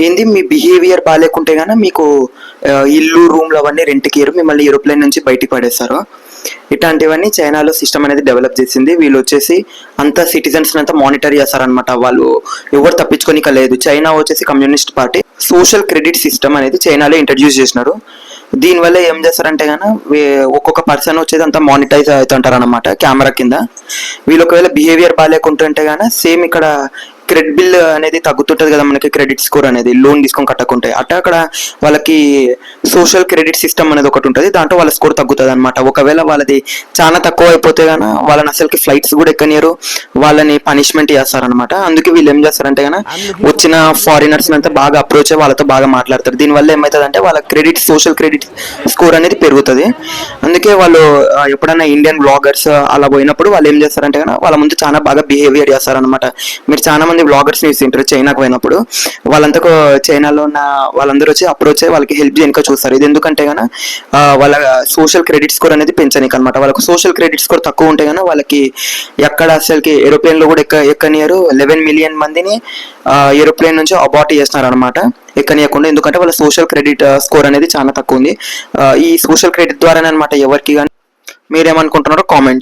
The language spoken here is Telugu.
ఏంది మీ బిహేవియర్ బాగాలేకుంటే గానీ మీకు ఇల్లు, రూమ్‌లు అవన్నీ రెంట్‌కియ్యరు. మిమ్మల్ని ఏరోప్లేన్ నుంచి బయటికి పడేస్తారు. ఇట్లాంటివన్నీ చైనాలో సిస్టమ్ అనేది డెవలప్ చేసింది. వీళ్ళొచ్చేసి అంతా సిటిజన్స్‌ని అంతా మానిటర్ చేస్తారనమాట. వాళ్ళు ఎవరు తప్పించుకోనీక లేదు. చైనా వచ్చేసి communist party. Social credit system అనేది చైనాలో ఇంట్రడ్యూస్ చేసినారు. దీనివల్ల ఏం చేస్తారంటే గాన ఒక్కొక్క పర్సన్ వచ్చేది అంతా మానిటైజ్ అవుతుంటారనమాట కెమెరా కింద. వీళ్ళు ఒకవేళ బిహేవియర్ బాగాలేకుంటుంటే గాన సేమ్ ఇక్కడ క్రెడిట్ బిల్ అనేది తగ్గుతుంటది కదా మనకి, క్రెడిట్ స్కోర్ అనేది లోన్ తీసుకొని కట్టకుంటే అట్లా అక్కడ వాళ్ళకి సోషల్ క్రెడిట్ సిస్టమ్ అనేది ఒకటి ఉంటుంది. దాంట్లో వాళ్ళ స్కోర్ తగ్గుతుంది అనమాట. ఒకవేళ వాళ్ళది చాలా తక్కువ అయిపోతే గాన వాళ్ళని అసలుకి ఫ్లైట్స్ కూడా ఎక్కనియరు, వాళ్ళని పనిష్మెంట్ చేస్తారనమాట. అందుకే వీళ్ళు ఏం చేస్తారంటే గాన వచ్చిన ఫారినర్స్ అంతా బాగా అప్రోచ్ అయ్యి వాళ్ళతో బాగా మాట్లాడతారు. దీనివల్ల ఏమవుతుందంటే వాళ్ళ క్రెడిట్ సోషల్ క్రెడిట్ స్కోర్ అనేది పెరుగుతుంది. అందుకే వాళ్ళు ఎప్పుడైనా ఇండియన్ బ్లాగర్స్ అలా పోయినప్పుడు వాళ్ళు ఏం చేస్తారంటే గాన వాళ్ళ ముందు చాలా బాగా బిహేవియర్ చేస్తారనమాట. మీరు చాలా మంది బ్లాగర్స్ ని చూసింటారు చైనాకు పోయినప్పుడు. వాళ్ళంతకు చైనాలో ఉన్న వాళ్ళందరూ వచ్చి అప్రోచ్ అయ్యి వాళ్ళకి హెల్ప్ చేయడానికి చూస్తారు. ఇది ఎందుకంటే గాన వాళ్ళ సోషల్ క్రెడిట్ స్కోర్ అనేది పెంచనీకి అనమాట. వాళ్ళకు సోషల్ క్రెడిట్ స్కోర్ తక్కువ ఉంటే గాన వాళ్ళకి ఎక్కడ అసలుకి ఏరోప్లేన్ లో కూడా ఎక్కనియరు. 11 మిలియన్ మందిని ఏరోప్లేన్ నుంచి అబార్ట్ చేస్తున్నారు అనమాట ఎక్కనియకుండా. ఎందుకంటే వాళ్ళ సోషల్ క్రెడిట్ స్కోర్ అనేది చాలా తక్కువ ఉంది. ఈ సోషల్ క్రెడిట్ ద్వారానే అనమాట ఎవరికి కానీ. మీరేమనుకుంటున్నారో కామెంట్